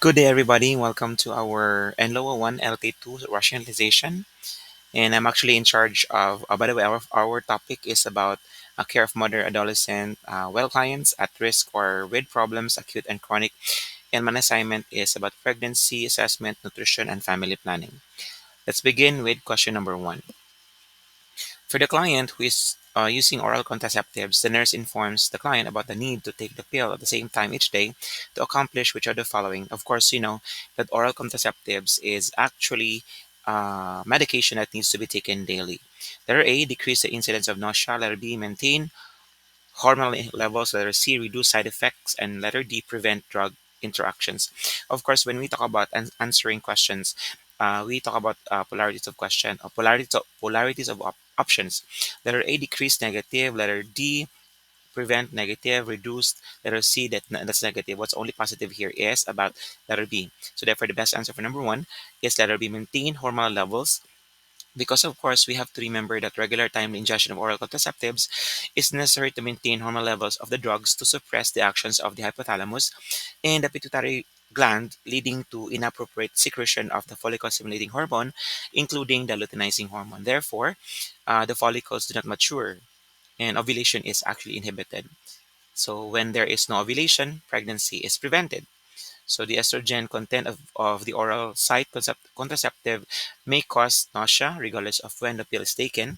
Good day, everybody. Welcome to our Nloa 1 LT2 Rationalization. And I'm actually in charge of, by the way, our topic is about care of mother adolescent well clients at risk or with problems, acute and chronic. And my assignment is about pregnancy assessment, nutrition, and family planning. Let's begin with question number one. For the client who is using oral contraceptives, the nurse informs the client about the need to take the pill at the same time each day to accomplish which are the following. Of course, you know that oral contraceptives is actually medication that needs to be taken daily. Letter A, decrease the incidence of nausea. Letter B, maintain hormonal levels. Letter C, reduce side effects. And letter D, prevent drug interactions. Of course, when we talk about answering questions, we talk about polarities of question, polarities of options. Letter A, decrease negative. Letter D, prevent negative, reduced. Letter C, that's negative. What's only positive here is about letter B. So therefore, the best answer for number one is letter B, maintain hormonal levels. Because of course, we have to remember that regular timely ingestion of oral contraceptives is necessary to maintain hormone levels of the drugs to suppress the actions of the hypothalamus and the pituitary gland, leading to inappropriate secretion of the follicle stimulating hormone, including the luteinizing hormone. Therefore, the follicles do not mature and ovulation is actually inhibited. So when there is no ovulation, pregnancy is prevented. So the estrogen content of the oral site contraceptive may cause nausea regardless of when the pill is taken,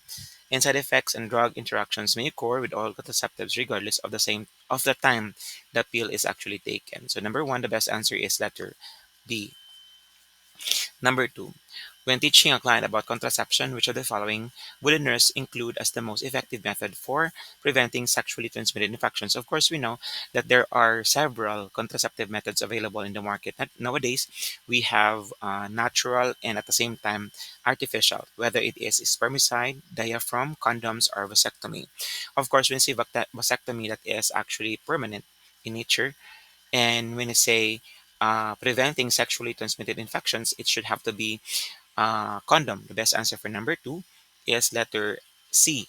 and side effects and drug interactions may occur with oral contraceptives regardless of the time the pill is actually taken. So number one, the best answer is letter D. Number two, when teaching a client about contraception, which of the following would a nurse include as the most effective method for preventing sexually transmitted infections? Of course, we know that there are several contraceptive methods available in the market. Nowadays, we have natural and at the same time artificial, whether it is spermicide, diaphragm, condoms, or vasectomy. Of course, when you say vasectomy, that is actually permanent in nature, and when you say preventing sexually transmitted infections, it should have to be condom. The best answer for number two is letter C.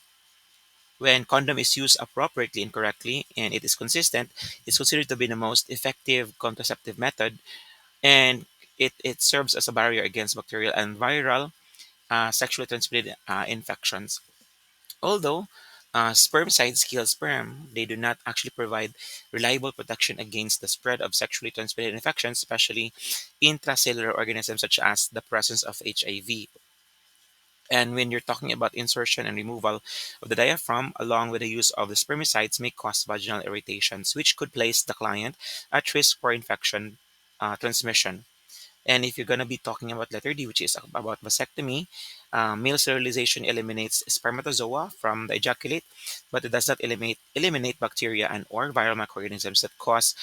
When condom is used appropriately and correctly and it is consistent, it's considered to be the most effective contraceptive method, and it serves as a barrier against bacterial and viral sexually transmitted infections. Although spermicides kill sperm, they do not actually provide reliable protection against the spread of sexually transmitted infections, especially intracellular organisms such as the presence of HIV. And when you're talking about insertion and removal of the diaphragm, along with the use of the spermicides, may cause vaginal irritations, which could place the client at risk for infection transmission. And if you're going to be talking about letter D, which is about vasectomy, male sterilization eliminates spermatozoa from the ejaculate, but it does not eliminate bacteria and or viral microorganisms that cause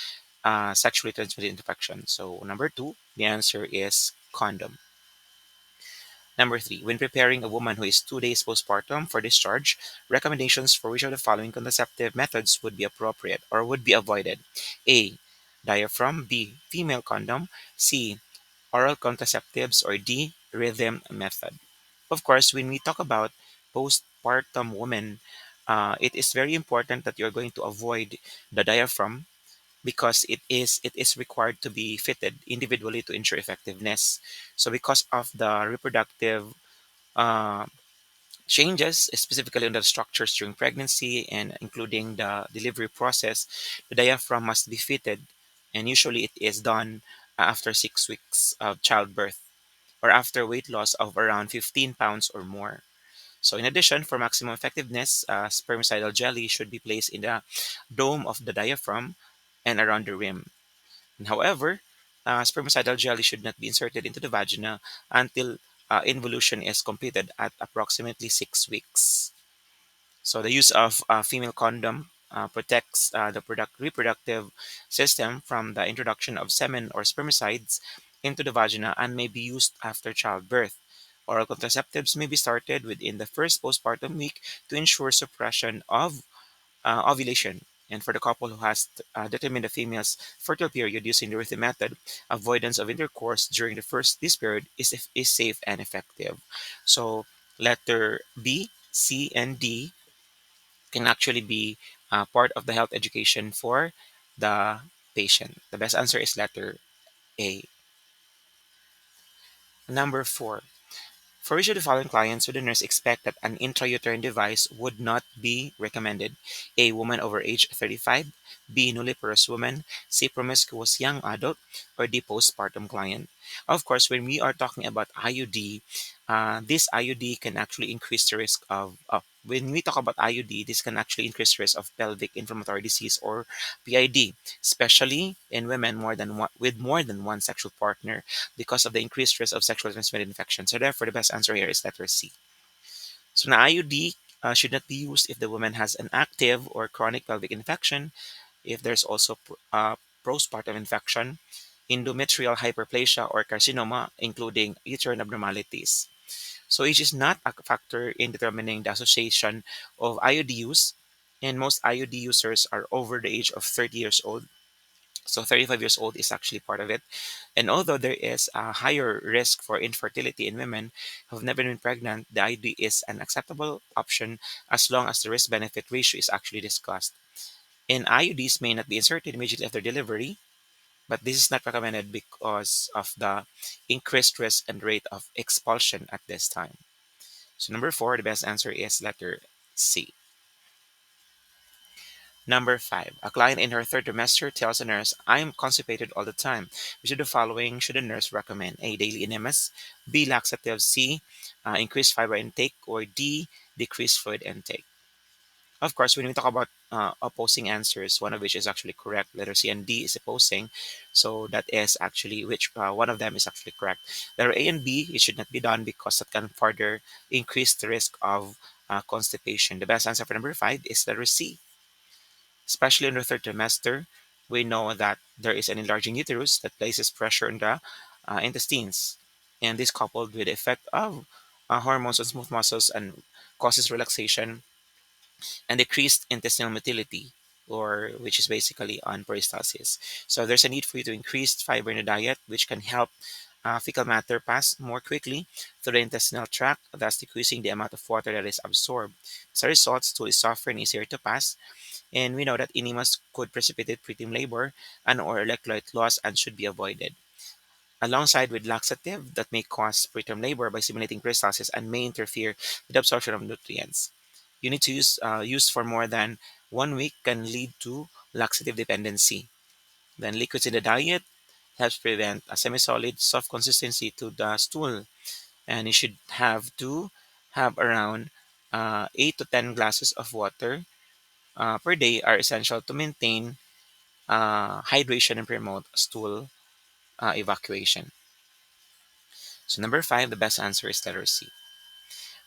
sexually transmitted infection. So number two, the answer is condom. Number three, when preparing a woman who is 2 days postpartum for discharge, recommendations for which of the following contraceptive methods would be appropriate or would be avoided? A. Diaphragm. B. Female condom. C. Oral contraceptives, or D, rhythm method. Of course, when we talk about postpartum women, it is very important that you're going to avoid the diaphragm because it is required to be fitted individually to ensure effectiveness. So because of the reproductive uh, changes, specifically on the structures during pregnancy and including the delivery process, the diaphragm must be fitted, and usually it is done after 6 weeks of childbirth or after weight loss of around 15 pounds or more. So, in addition, for maximum effectiveness, spermicidal jelly should be placed in the dome of the diaphragm and around the rim. However, spermicidal jelly should not be inserted into the vagina until involution is completed at approximately 6 weeks. So the use of female condom protects the reproductive system from the introduction of semen or spermicides into the vagina and may be used after childbirth. Oral contraceptives may be started within the first postpartum week to ensure suppression of ovulation. And for the couple who has determined the female's fertile period using the rhythm method, avoidance of intercourse during the first this period is safe and effective. So letter B, C, and D can actually be part of the health education for the patient. The best answer is letter A. Number 4. For each of the following clients, would the nurse expect that an intrauterine device would not be recommended? A. Woman over age 35. B. Nulliparous woman. C. Promiscuous young adult. Or D. Postpartum client. Of course, when we are talking about IUD, this IUD can actually increase the risk of. When we talk about IUD, this can actually increase risk of pelvic inflammatory disease or PID, especially in women with more than one sexual partner because of the increased risk of sexually transmitted infection. So therefore, the best answer here is letter C. So an IUD should not be used if the woman has an active or chronic pelvic infection, if there's also postpartum infection, endometrial hyperplasia or carcinoma, including uterine abnormalities. So age is not a factor in determining the association of IUD use, and most IUD users are over the age of 30 years old. So 35 years old is actually part of it. And although there is a higher risk for infertility in women who have never been pregnant, the IUD is an acceptable option as long as the risk benefit ratio is actually discussed. And IUDs may not be inserted immediately after delivery, but this is not recommended because of the increased risk and rate of expulsion at this time. So, number 4, the best answer is letter C. Number 5, a client in her third trimester tells a nurse, I'm constipated all the time. Which of the following should a nurse recommend? A. Daily enemas. B. Laxative. C. Increased fiber intake. Or D. Decreased fluid intake. Of course, when we talk about opposing answers, one of which is actually correct, letter C, and D is opposing. So that is actually which one of them is actually correct. Letter A and B, it should not be done because that can further increase the risk of constipation. The best answer for number 5 is letter C. Especially in the third trimester, we know that there is an enlarging uterus that places pressure on the intestines. And this coupled with the effect of hormones on smooth muscles and causes relaxation and decreased intestinal motility, or which is basically on peristalsis. So there's a need for you to increase fiber in the diet, which can help fecal matter pass more quickly through the intestinal tract, thus decreasing the amount of water that is absorbed. As a result, stool is softer and easier to pass, and we know that enemas could precipitate preterm labor and or electrolyte loss and should be avoided. Alongside with laxative that may cause preterm labor by stimulating peristalsis and may interfere with absorption of nutrients. You need to use for more than 1 week can lead to laxative dependency. Then liquids in the diet helps prevent a semi-solid soft consistency to the stool, and you should have to have around 8 to 10 glasses of water per day are essential to maintain hydration and promote stool evacuation. So number 5, the best answer is letter C.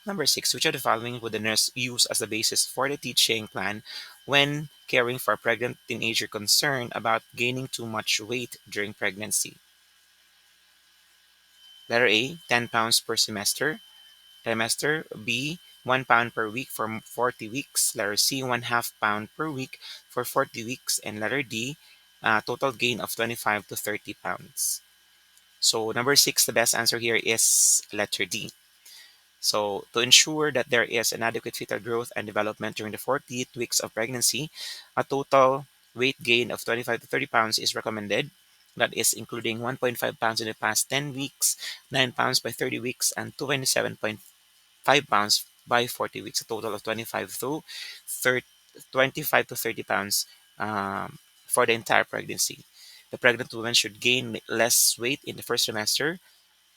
Number 6, which of the following would the nurse use as the basis for the teaching plan when caring for a pregnant teenager concerned about gaining too much weight during pregnancy? Letter A, 10 pounds per trimester. B, 1 pound per week for 40 weeks. Letter C, 1/2 pound per week for 40 weeks. And letter D, total gain of 25 to 30 pounds. So number 6, the best answer here is letter D. So, to ensure that there is an adequate fetal growth and development during the 48 weeks of pregnancy, a total weight gain of 25 to 30 pounds is recommended. That is including 1.5 pounds in the past 10 weeks, 9 pounds by 30 weeks, and 27.5 pounds by 40 weeks, a total of 25 to 30 pounds for the entire pregnancy. The pregnant woman should gain less weight in the first trimester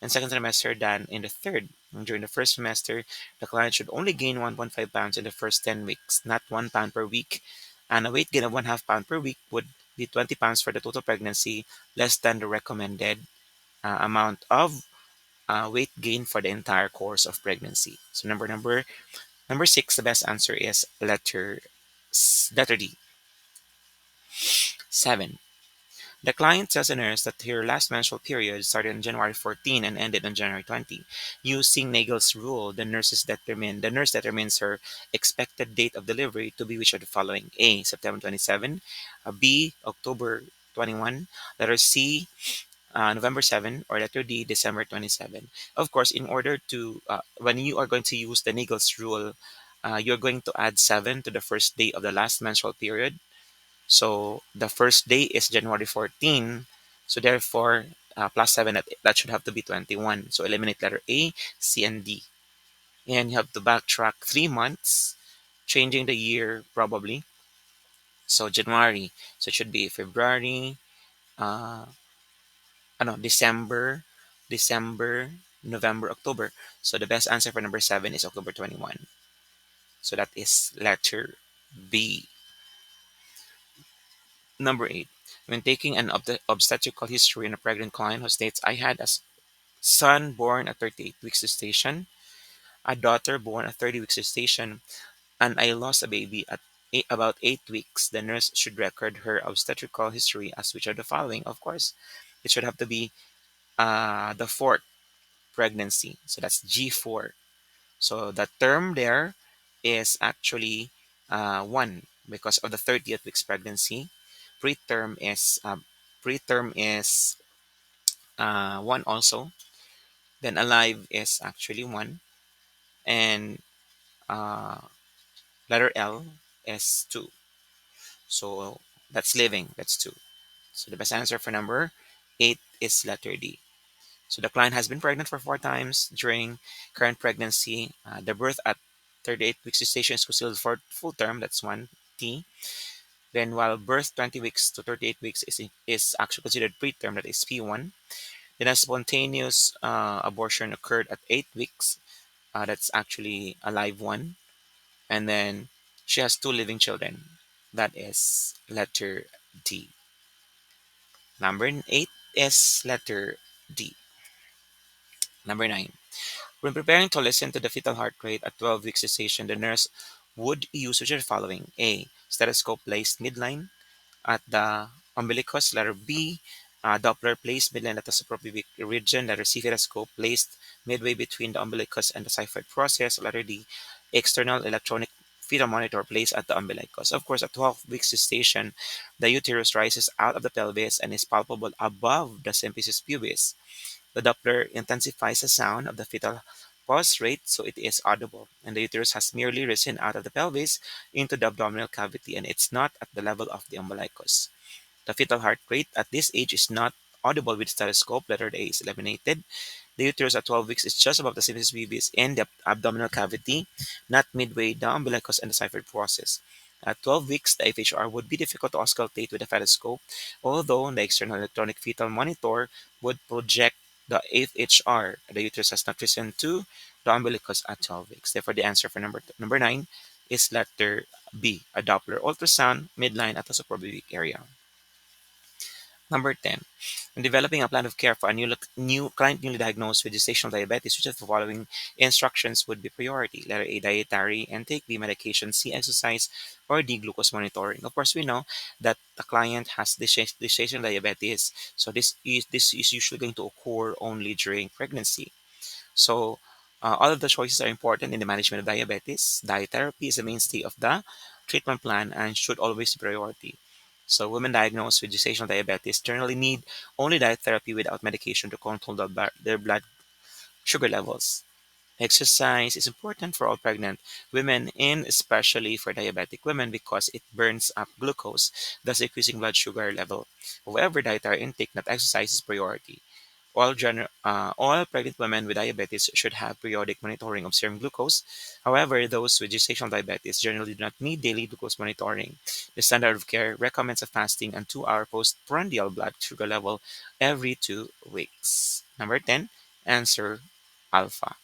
and second trimester than in the third. And during the first semester, the client should only gain 1.5 pounds in the first 10 weeks, not 1 pound per week. And a weight gain of 1/2 pound per week would be 20 pounds for the total pregnancy, less than the recommended amount of weight gain for the entire course of pregnancy. So number 6, the best answer is letter D. 7. The client tells the nurse that her last menstrual period started on January 14 and ended on January 20. Using Nagel's rule, the nurse determines her expected date of delivery to be which of the following: A. September 27, B. October 21, letter C. November 7, or letter D. December 27. Of course, in order to when you are going to use the Nagel's rule, you're going to add 7 to the first day of the last menstrual period. So the first day is January 14. So therefore, plus 7, that should have to be 21. So eliminate letter A, C, and D. And you have to backtrack 3 months, changing the year probably. So January, so it should be February, uh, December, November, October. So the best answer for number 7 is October 21. So that is letter B. Number 8. When taking an obstetrical history in a pregnant client who states, I had a son born at 38 weeks gestation, a daughter born at 30 weeks gestation, and I lost a baby at about 8 weeks, the nurse should record her obstetrical history as which of the following? Of course, it should have to be the fourth pregnancy. So that's G4. So the term there is actually 1 because of the 30th week's pregnancy. Preterm is uh, preterm is 1 also. Then alive is actually 1, and uh, letter L is 2. So that's living. That's 2. So the best answer for number 8 is letter D. So the client has been pregnant for 4 times during current pregnancy. The birth at 38 weeks gestation is considered for full term. That's 1 T. Then while birth 20 weeks to 38 weeks is actually considered preterm. That is P1. Then a spontaneous abortion occurred at 8 weeks. That's actually a live one. And then she has 2 living children. That is letter D. Number 8 is letter D. Number 9. When preparing to listen to the fetal heart rate at 12 weeks gestation, the nurse would use which of the following? A. Stethoscope placed midline at the umbilicus. Letter B. Doppler placed midline at the suprapubic region. Letter C. Stethoscope placed midway between the umbilicus and the xiphoid process. Letter D. External electronic fetal monitor placed at the umbilicus. Of course, at 12 weeks gestation, the uterus rises out of the pelvis and is palpable above the symphysis pubis. The Doppler intensifies the sound of the fetal pulse rate so it is audible, and the uterus has merely risen out of the pelvis into the abdominal cavity and it's not at the level of the umbilicus. The fetal heart rate at this age is not audible with stethoscope. Letter A is eliminated. The uterus at 12 weeks is just above the symphysis pubis in the abdominal cavity, not midway the umbilicus and the xiphoid process. At 12 weeks, the FHR would be difficult to auscultate with the stethoscope, although the external electronic fetal monitor would project the FHR. The uterus has not risen to the umbilicus at 12 weeks. Therefore, the answer for number 9 is letter B, a Doppler ultrasound midline at the suprapubic area. Number 10. When developing a plan of care for a new client newly diagnosed with gestational diabetes, which of the following instructions would be priority? Letter A, dietary intake, B, medication, C, exercise, or D, glucose monitoring. Of course, we know that the client has gestational diabetes, so this is usually going to occur only during pregnancy. So, all of the choices are important in the management of diabetes. Diet therapy is the mainstay of the treatment plan and should always be priority. So, women diagnosed with gestational diabetes generally need only diet therapy without medication to control their blood sugar levels. Exercise is important for all pregnant women and especially for diabetic women because it burns up glucose, thus increasing blood sugar level. However, dietary intake, not exercise, is priority. All pregnant women with diabetes should have periodic monitoring of serum glucose. However, those with gestational diabetes generally do not need daily glucose monitoring. The standard of care recommends a fasting and 2-hour postprandial blood sugar level every 2 weeks. Number 10, answer alpha.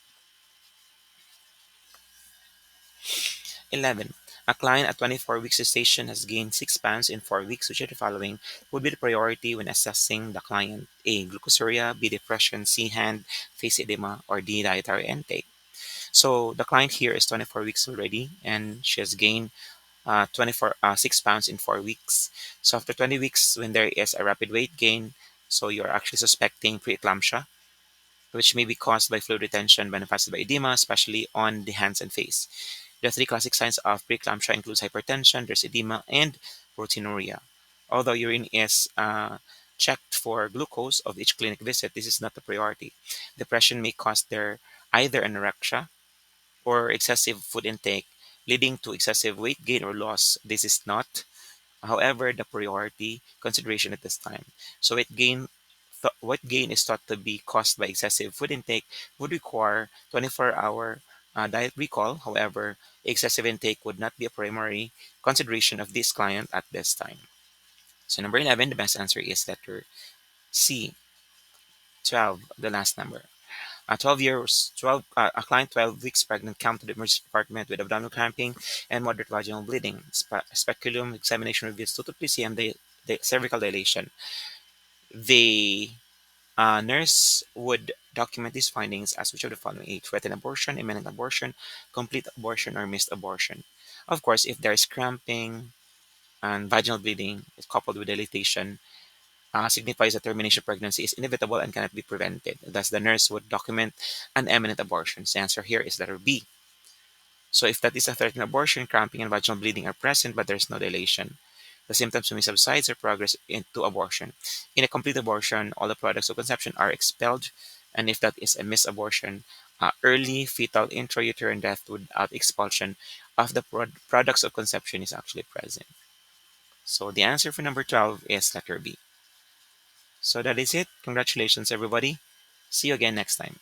11. A client at 24 weeks gestation has gained 6 pounds in 4 weeks, which of the following would be the priority when assessing the client? A. Glucosuria, B. Depression, C. Hand, face edema, or D. Dietary intake. So the client here is 24 weeks already, and she has gained 6 pounds in 4 weeks. So after 20 weeks, when there is a rapid weight gain, so you're actually suspecting preeclampsia, which may be caused by fluid retention manifested by edema, especially on the hands and face. The 3 classic signs of preeclampsia includes hypertension, there's edema, and proteinuria. Although urine is checked for glucose of each clinic visit, this is not a priority. Depression may cause there either anorexia or excessive food intake, leading to excessive weight gain or loss. This is not, however, the priority consideration at this time. So weight gain what gain is thought to be caused by excessive food intake would require 24-hour diet recall. However, excessive intake would not be a primary consideration of this client at this time. So number 11, the best answer is letter C, 12, the last number. 12, a client 12 weeks pregnant came to the emergency department with abdominal cramping and moderate vaginal bleeding. Speculum examination reveals total PCM, the cervical dilation. The nurse would document these findings as which of the following: a threatened abortion, imminent abortion, complete abortion, or missed abortion. Of course, if there is cramping and vaginal bleeding coupled with dilatation, signifies that termination of pregnancy is inevitable and cannot be prevented. Thus, the nurse would document an imminent abortion. The answer here is letter B. So, if that is a threatened abortion, cramping and vaginal bleeding are present, but there is no dilation. The symptoms may subside or progress into abortion. In a complete abortion, all the products of conception are expelled, and if that is a missed abortion, early fetal intrauterine death without expulsion of the products of conception is actually present. So the answer for number 12 is letter B. So that is it. Congratulations, everybody. See you again next time.